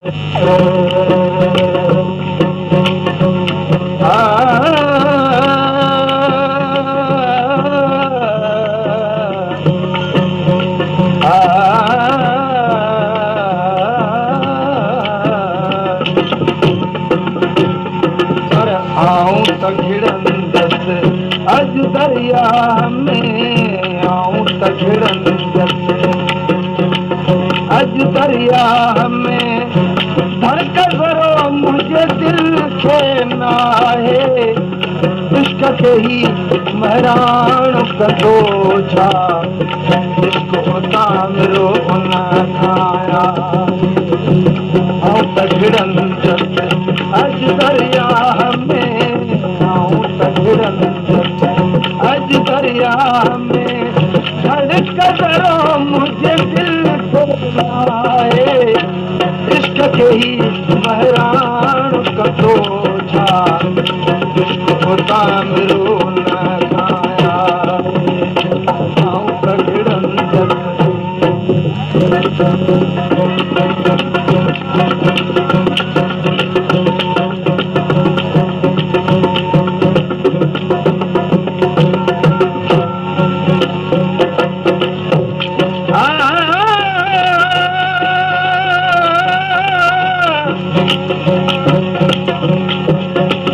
आऊं त घिड़ंदसि अॼु दरिया में, आऊं त घिड़ंदसि अॼु दरिया में। धड़क ज़रो मुंहिंजे दिलि खे न आहे, इश्क खे ई महराण कंदो छा, इश्क उतां मिरो उन खां। आऊं त घिड़ंदसि अॼु दरिया में, आऊं त घिड़ंदसि अॼु दरिया में। धड़क ज़रो मुंहिंजे दिलि खे न आहे, इश्क खे ई महराण कंदो छा, इश्क उतां मिरो न खाया। आऊं त घिड़ंदसि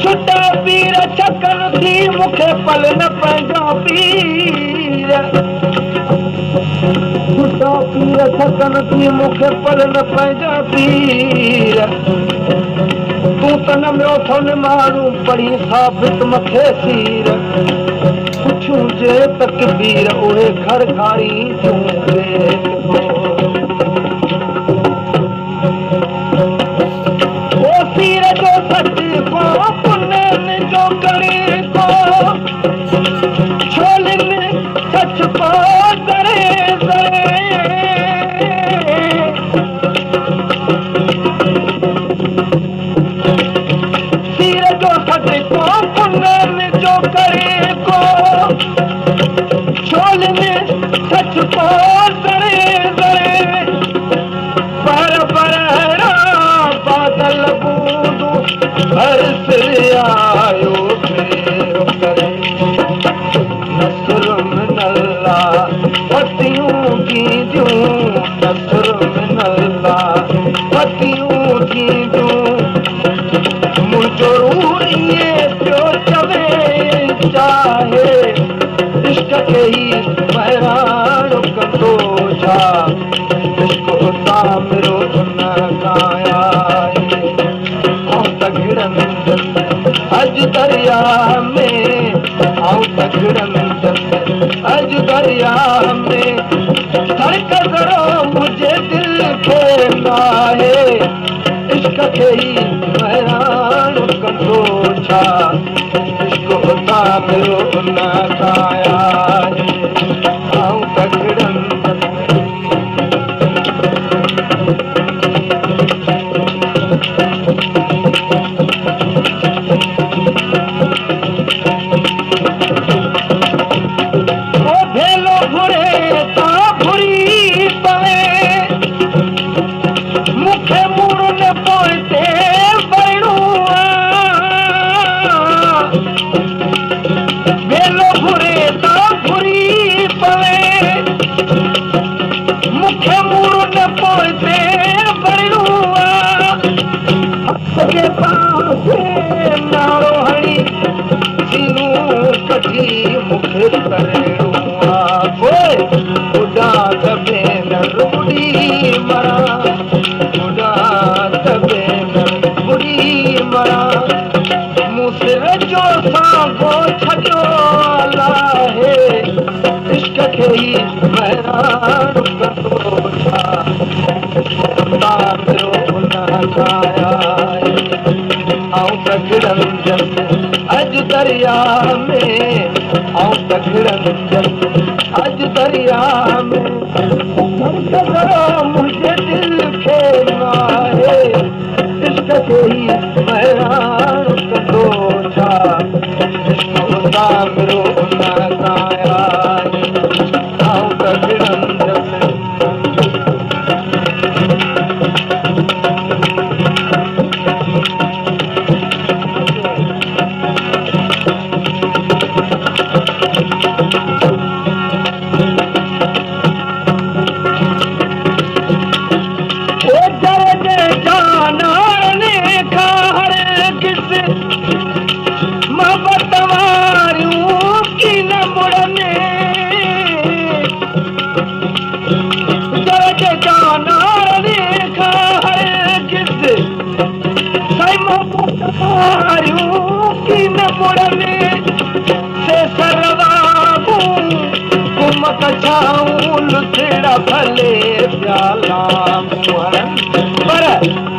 छुटा पीर छकन थी मूंखे पल न पंहिंजा पीर, छुटा पीर छकन थी मूंखे पल न पंहिंजा पीर। तूं त न मियो थो न माण्हू पढ़ी साबित मथे सीर, पुछूं जे तकबीर उहे घर खारी तूं सीर जो सच को पुनन जो करे को, छोलन सच को करे सीर जो सच को पुनन जो करे को, छोलन सच को करे पर बादल बूंदू बरस आयो फेर करे। नसर मिनल्ला पतियूं गीजूं, नसर मिनल्ला पतियूं गीजूं। मुंहिंजो रूह इहे पियो चवे चाहे, इश्क खे ई महराण कंदो छा, इश्क उतां मिरो न खाया। आऊं त घिड़ंदसि अॼु दरिया में, आऊं त घिड़ंदसि अॼु दरिया में। धड़क ज़रो मुंहिंजे दिलि खे न आहे, इश्क खे ई महराण कंदो छा, इश्क उतां मिरो न खाया। आऊं त घिड़ंदसि नारो हणी सीनूं कढी मूंखे करणो आहे। बुढा दॿे न रुड़ी मरां, बुढा दॿे न रुड़ी मरां। मूं सिर जो साॻो छॾियो आहे, इश्क खे ई महराण कंदो छा, उतां मिरो न खाया। आऊं त घिड़ंदसि अॼु दरिया में, आऊं त घिड़ंदसि अॼु दरिया में। धड़क ज़रो मुंहिंजे दिलि खे न आहे, इश्क खे ई महराण कंदो छा, इश्क उतां मिरो न खाया। आऊं त घिड़ंदसि मारियूं की न मुड़ने से सरवाबू गुम कछाऊं लुथड़ा भले प्याला मुहरन पर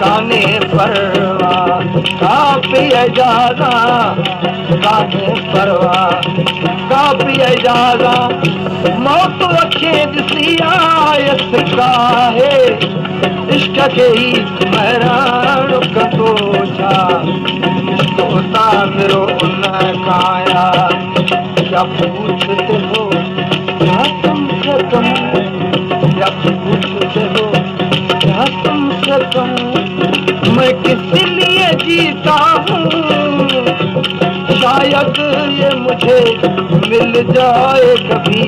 काने परवा का पिए जादा काने परवा का पिए जादा मौत अखे ॾिसी आयत काहे इश्क के ही महरान कतो छा इश्क होता मेरो उन काया क्या पूछते हो क्या तुमसे कहूं क्या पूछते हो क्या तुमसे कहूं मैं किस लिए जीता हूँ शायद ये मुझे मिल जाए कभी